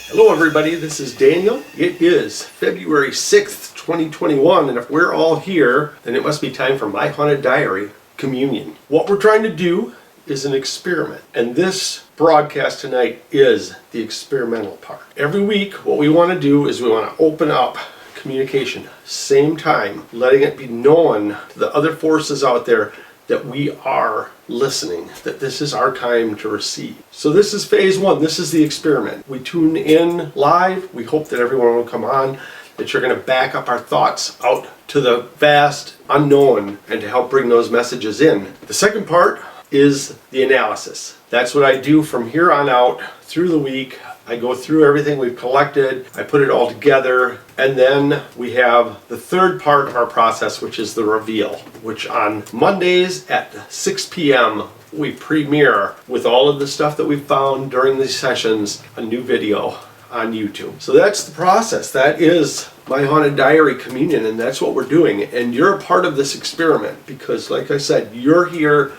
Hello everybody, this is Daniel. It is February 6th, 2021, and if we're all here, then it must be time for My Haunted Diary Communion. What we're trying to do is an experiment, and this broadcast tonight is the experimental part. Every week, what we want to do is we want to open up communication, same time, letting it be known to the other forces out there that we are listening, that this is our time to receive. So this is phase one, this is the experiment. We tune in live, we hope that everyone will come on, that you're going to back up our thoughts out to the vast unknown and to help bring those messages in. The second part is the analysis. That's what I do from here on out through the week. I go through everything we've collected, I put it all together, and then we have the third part of our process, which is the reveal, which on Mondays at 6 p.m. we premiere with all of the stuff that we found during these sessions, a new video on YouTube. So that's the process. That is My Haunted Diary Communion, and that's what we're doing. And you're a part of this experiment because, like I said, you're here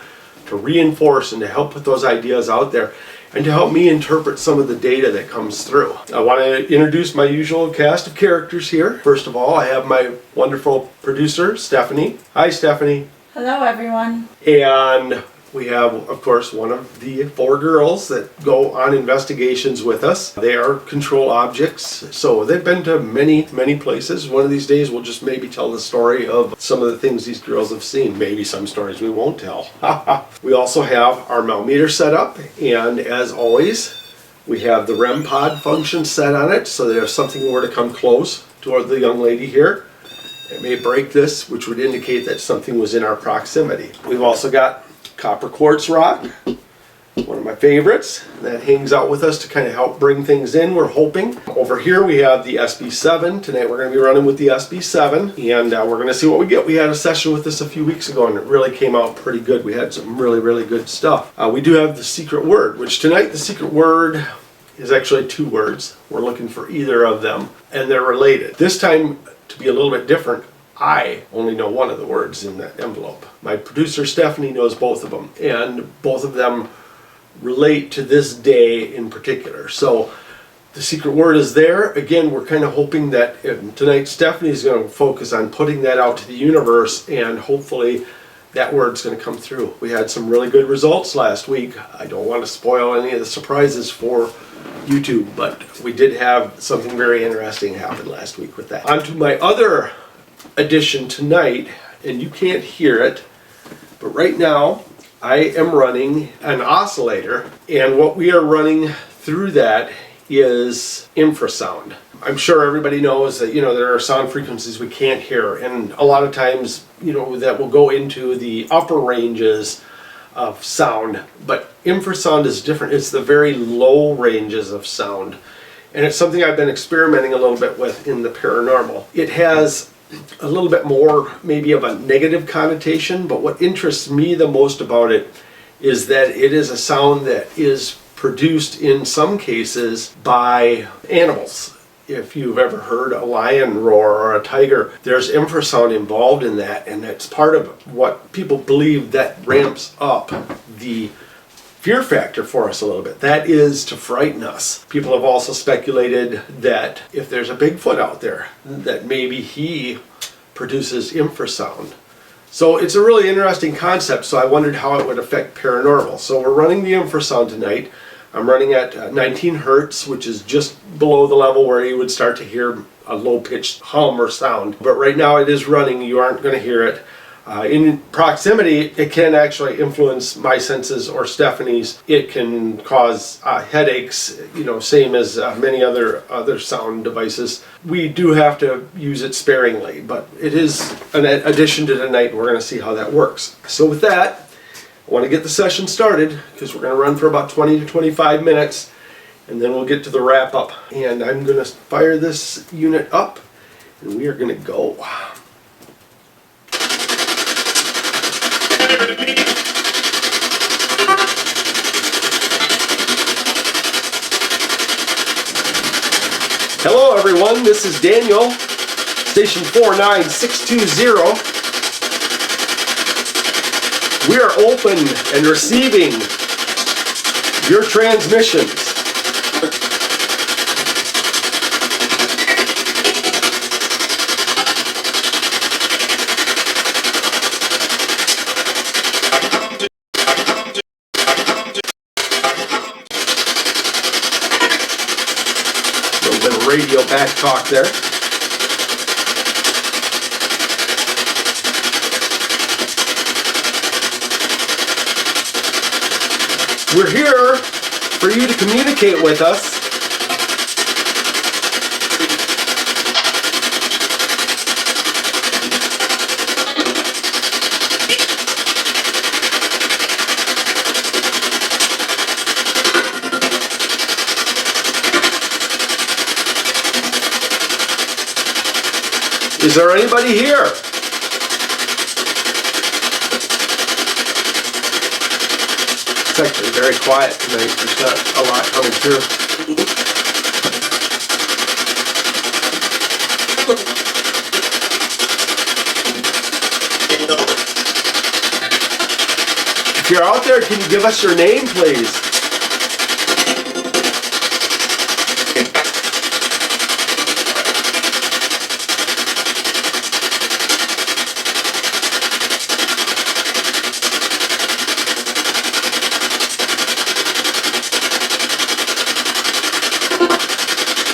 to reinforce and to help put those ideas out there and to help me interpret some of the data that comes through. I want to introduce my usual cast of characters here. First of all, I have my wonderful producer, Stephanie. Hi, Stephanie. Hello, everyone. And we have, of course, one of the four girls that go on investigations with us. They are control objects, so they've been to many, many places. One of these days we'll just maybe tell the story of some of the things these girls have seen. Maybe some stories we won't tell. We also have our Melmeter set up, and as always, we have the REM pod function set on it, so that if something were to come close toward the young lady here, it may break this, which would indicate that something was in our proximity. We've also got copper quartz rock, one of my favorites, that hangs out with us to kind of help bring things in, we're hoping. Over here we have the SB7. Tonight we're going to be running with the SB7, and we're going to see what we get. We had a session with this a few weeks ago, and it really came out pretty good. We had some really, really good stuff. We do have the secret word, which tonight the secret word is actually two words. We're looking for either of them, and they're related. This time, to be a little bit different, I only know one of the words in that envelope. My producer Stephanie knows both of them, and both of them relate to this day in particular. So the secret word is there. Again, we're kind of hoping that tonight Stephanie's going to focus on putting that out to the universe, and hopefully that word's going to come through. We had some really good results last week. I don't want to spoil any of the surprises for YouTube, but we did have something very interesting happen last week with that. On to my other addition tonight, and you can't hear it, but right now I am running an oscillator, and what we are running through that is infrasound. I'm sure everybody knows that, there are sound frequencies we can't hear, and a lot of times, that will go into the upper ranges of sound, but infrasound is different. It's the very low ranges of sound, and it's something I've been experimenting a little bit with in the paranormal. It has a little bit more maybe of a negative connotation, but what interests me the most about it is that it is a sound that is produced in some cases by animals. If you've ever heard a lion roar or a tiger, there's infrasound involved in that, and it's part of what people believe that ramps up the fear factor for us a little bit. That is to frighten us. People have also speculated that if there's a Bigfoot out there, that maybe he produces infrasound. So it's a really interesting concept, so I wondered how it would affect paranormal. So we're running the infrasound tonight. I'm running at 19 hertz, which is just below the level where you would start to hear a low-pitched hum or sound. But right now it is running, you aren't going to hear it. In proximity, it can actually influence my senses or Stephanie's. It can cause headaches, same as many other sound devices. We do have to use it sparingly, but it is an addition to tonight. We're going to see how that works. So with that, I want to get the session started because we're going to run for about 20 to 25 minutes, and then we'll get to the wrap up. And I'm going to fire this unit up, and we are going to go. Hello everyone, this is Daniel, station 49620. We are open and receiving your transmissions. radio back talk there. We're here for you to communicate with us. Is there anybody here? It's actually very quiet tonight. There's not a lot coming through. If you're out there, can you give us your name, please?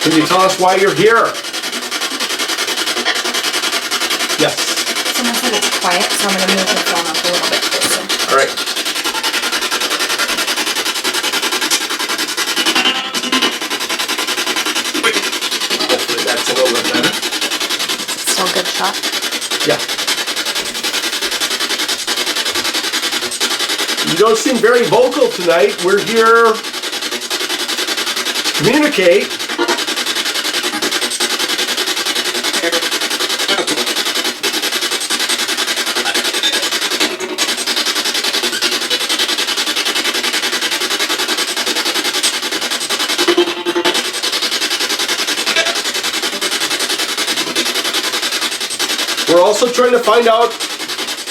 Can you tell us why you're here? Yes. Someone said it's quiet, so I'm going to move the phone up a little bit closer. All right. Hopefully that's a little bit better. Still a good shot. Yeah. You don't seem very vocal tonight. We're here to communicate. We're also trying to find out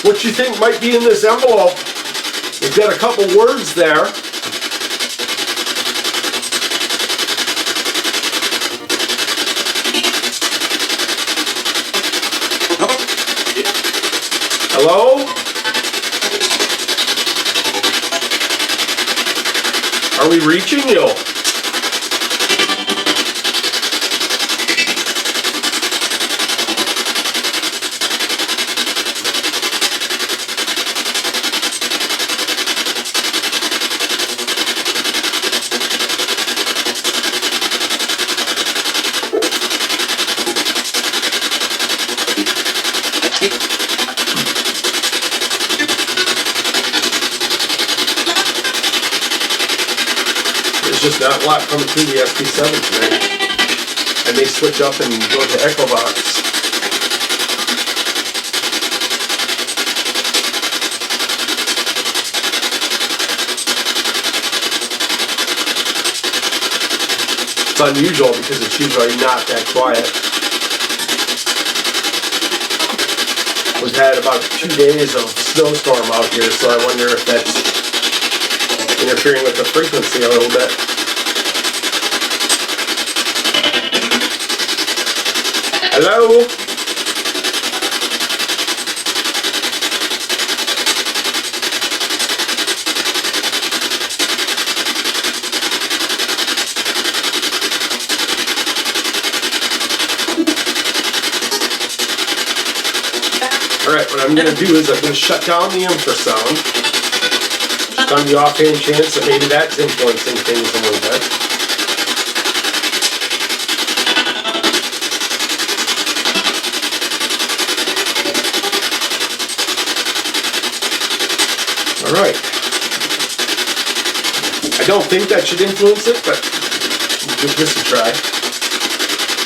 what you think might be in this envelope. We've got a couple words there. Hello? Are we reaching you? Just not a lot coming through the SP7 tonight. I may switch up and go to EchoBox. It's unusual because it's usually not that quiet. We've had about 2 days of snowstorm out here, so I wonder if that's interfering with the frequency a little bit. Hello? Alright, what I'm going to do is I'm going to shut down the infrasound. Just on the offhand chance that maybe that's influencing things a little bit. Alright. I don't think that should influence it, but we'll give this a try.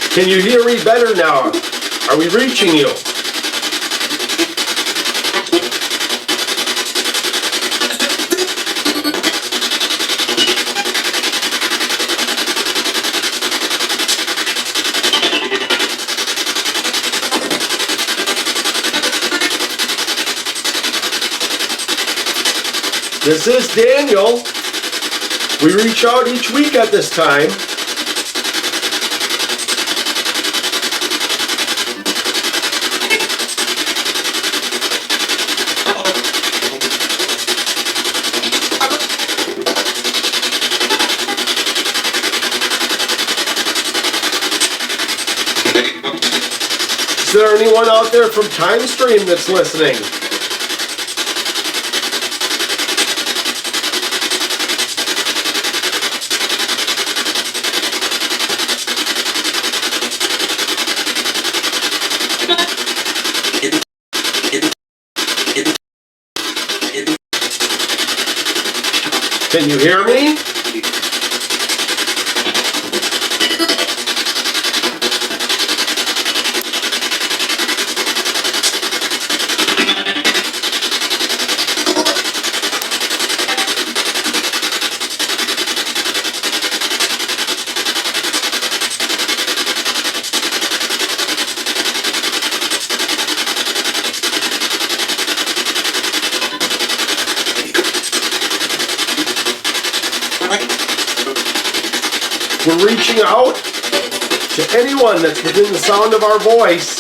Can you hear me better now? Are we reaching you? This is Daniel. We reach out each week at this time. everyone out there from TimeStream that's listening. Can you hear me? We're reaching out to anyone that's within the sound of our voice.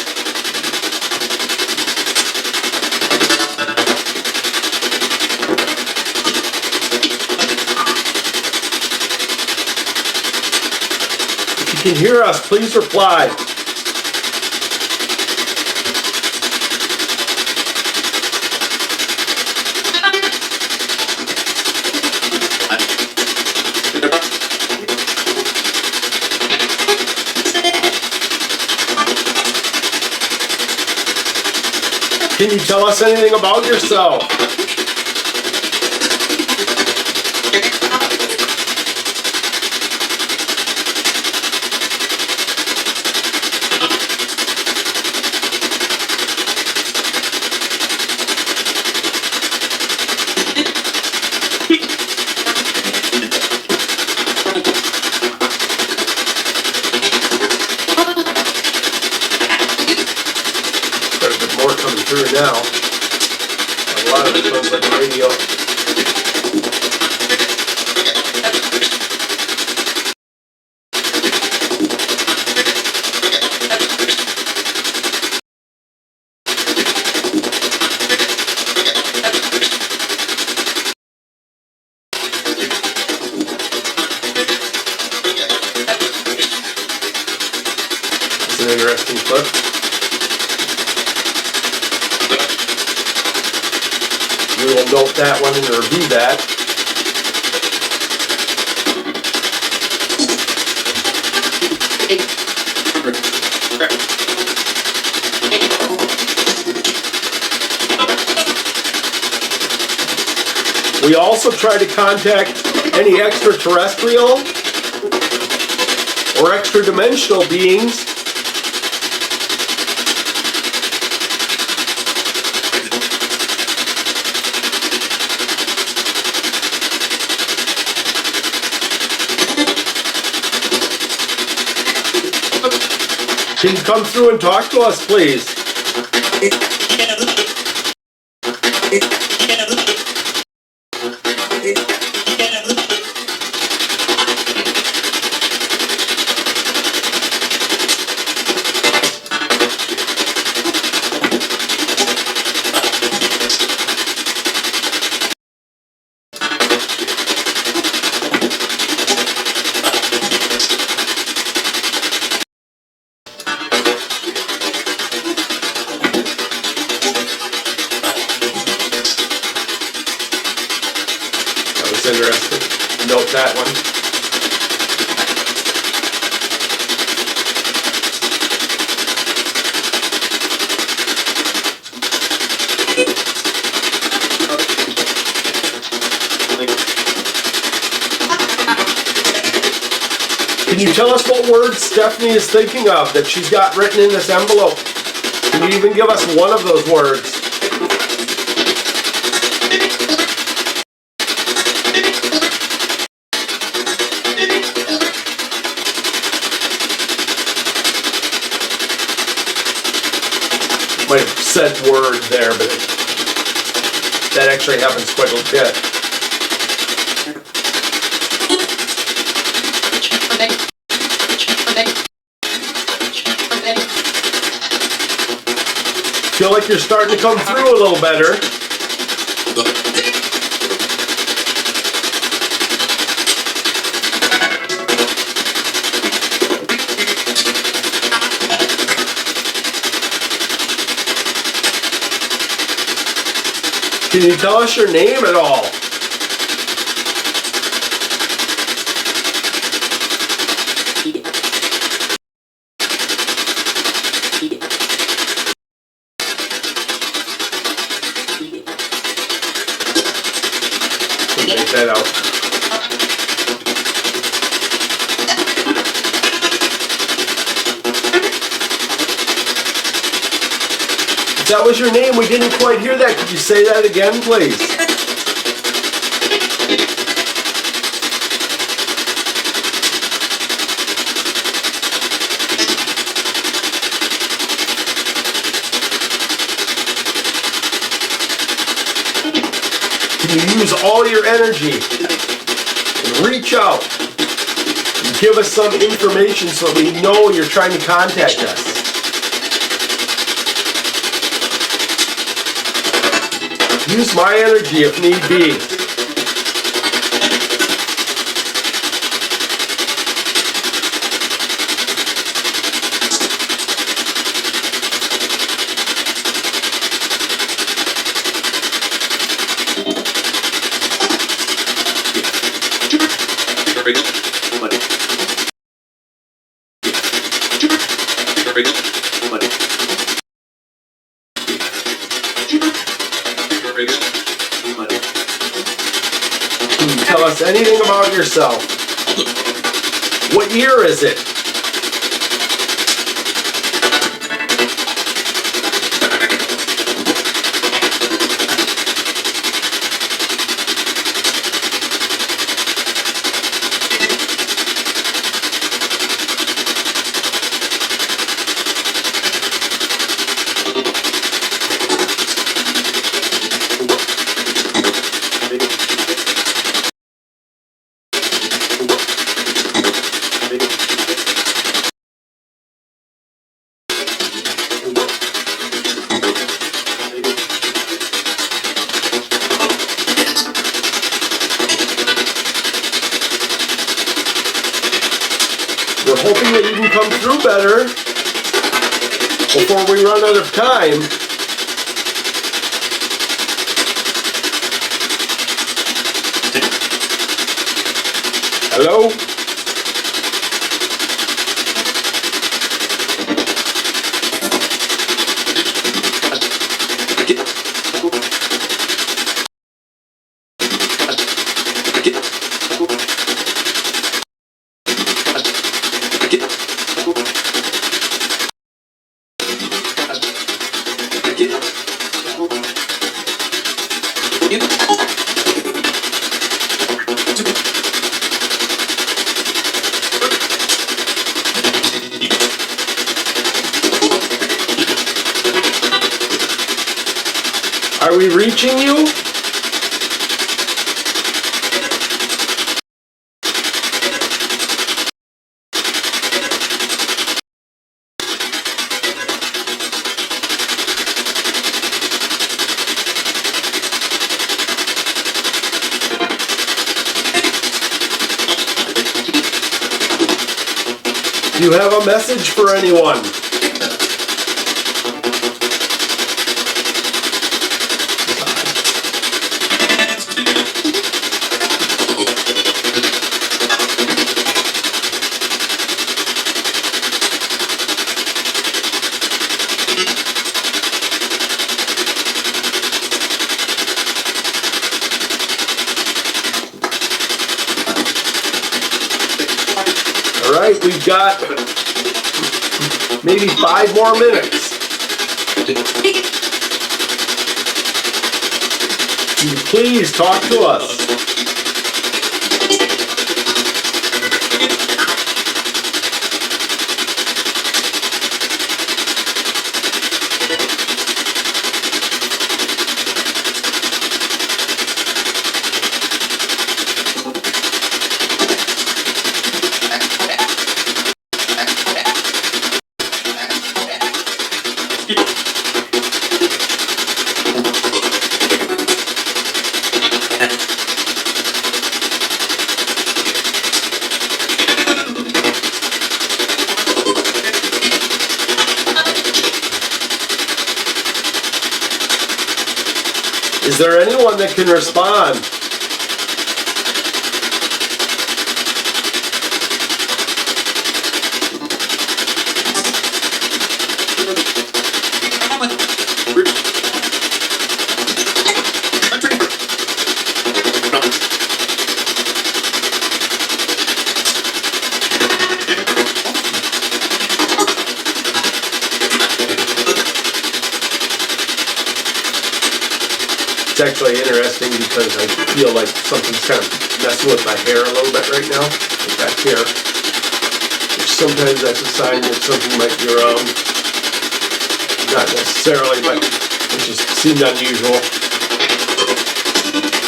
If you can hear us, please reply. Can you tell us anything about yourself? More coming through now. A lot of it sounds like radio. It's an interesting clip. We will note that one and review that. We also try to contact any extraterrestrial or extra-dimensional beings Can you come through and talk to us, please? Interesting. Note that one. Can you tell us what words Stephanie is thinking of that she's got written in this envelope? Can you even give us one of those words? Might have said word there, but that actually happens quite a bit. Feel like you're starting to come through a little better. Can you tell us your name at all? Take that out. If that was your name, we didn't quite hear that. Could you say that again, please? Can you use all your energy and reach out and give us some information so we know you're trying to contact us? Use my energy if need be. Can you tell us anything about yourself? What year is it? We're hoping that you can come through better before we run out of time. Hello? Are we reaching you? Do you have a message for anyone? All right, we've got maybe 5 more minutes. Can you please talk to us? Is there anyone that can respond? It's actually interesting because I feel like something's kind of messing with my hair a little bit right now. Back here. Which sometimes that's a sign that something might be wrong. Not necessarily, but it just seemed unusual.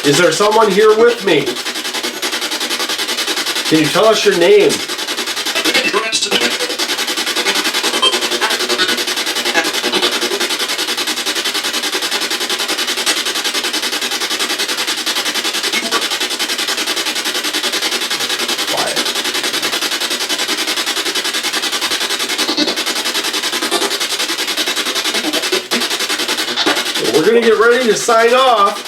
Is there someone here with me? Can you tell us your name? We're gonna get ready to sign off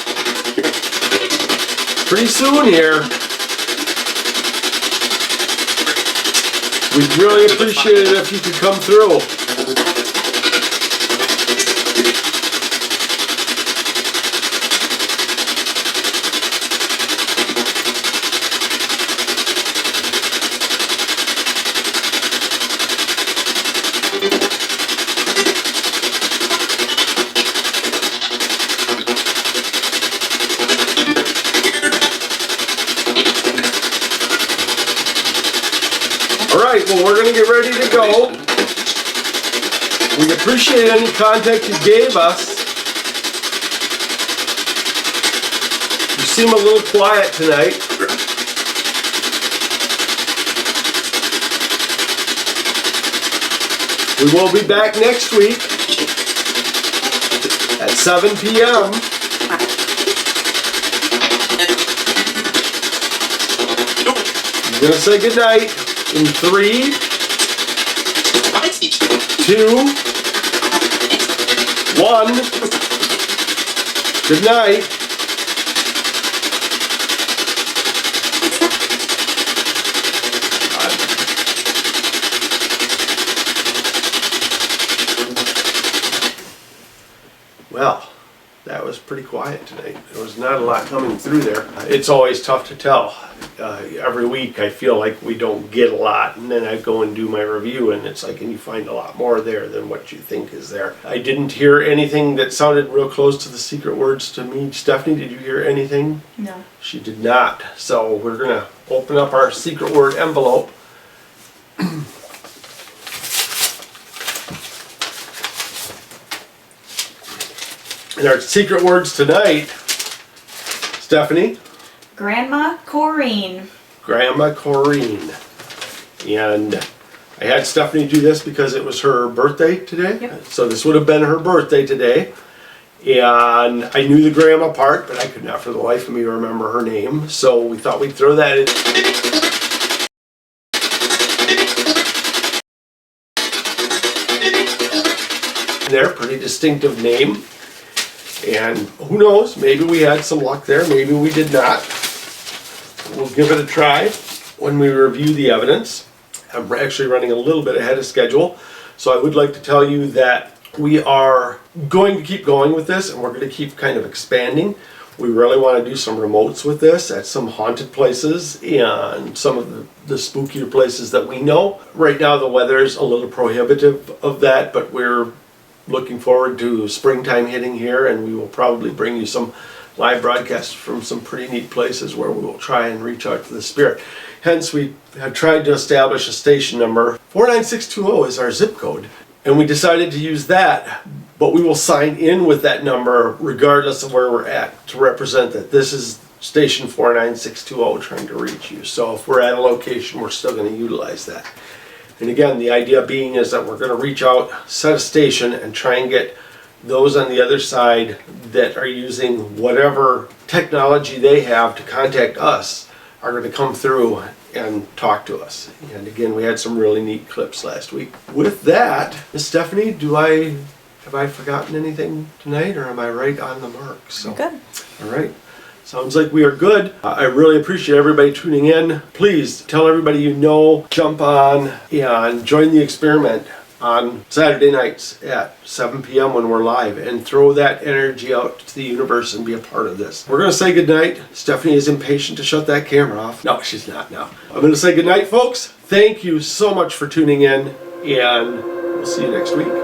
pretty soon here. We'd really appreciate it if you could come through. Alright, well, we're going to get ready to go. We appreciate any contact you gave us. You seem a little quiet tonight. We will be back next week at 7 p.m. I'm going to say goodnight. In 3, 2, 1. Good night. Well, that was pretty quiet tonight. There was not a lot coming through there. It's always tough to tell. Every week I feel like we don't get a lot, and then I go and do my review and it's like, and you find a lot more there than what you think is there. I didn't hear anything that sounded real close to the secret words to me. Stephanie, did you hear anything? No. She did not. So we're gonna open up our secret word envelope. And our secret words tonight, Stephanie? Grandma Corrine. Grandma Corrine. And I had Stephanie do this because it was her birthday today. Yep. So this would have been her birthday today. And I knew the grandma part, but I could not for the life of me remember her name. So we thought we'd throw that in. There, pretty distinctive name. And who knows, maybe we had some luck there, maybe we did not. We'll give it a try when we review the evidence. I'm actually running a little bit ahead of schedule, so I would like to tell you that we are going to keep going with this, and we're going to keep kind of expanding. We really want to do some remotes with this at some haunted places and some of the spookier places that we know. Right now the weather is a little prohibitive of that, but we're looking forward to springtime hitting here, and we will probably bring you some live broadcasts from some pretty neat places where we will try and reach out to the spirit. Hence, we have tried to establish a station number. 49620 is our zip code, and we decided to use that, but we will sign in with that number regardless of where we're at to represent that this is station 49620 trying to reach you. So if we're at a location, we're still going to utilize that. And again, the idea being is that we're going to reach out, set a station, and try and get those on the other side that are using whatever technology they have to contact us are going to come through and talk to us. And again, we had some really neat clips last week. With that, Miss Stephanie, do I Have I forgotten anything tonight, or am I right on the mark? So, Good. all right. Sounds like we are good. I really appreciate everybody tuning in. Please tell everybody you know, jump on and join the experiment on Saturday nights at 7 p.m. when we're live, and throw that energy out to the universe and be a part of this. We're going to say goodnight. Stephanie is impatient to shut that camera off. No, she's not now. I'm going to say goodnight, folks. Thank you so much for tuning in, and we'll see you next week.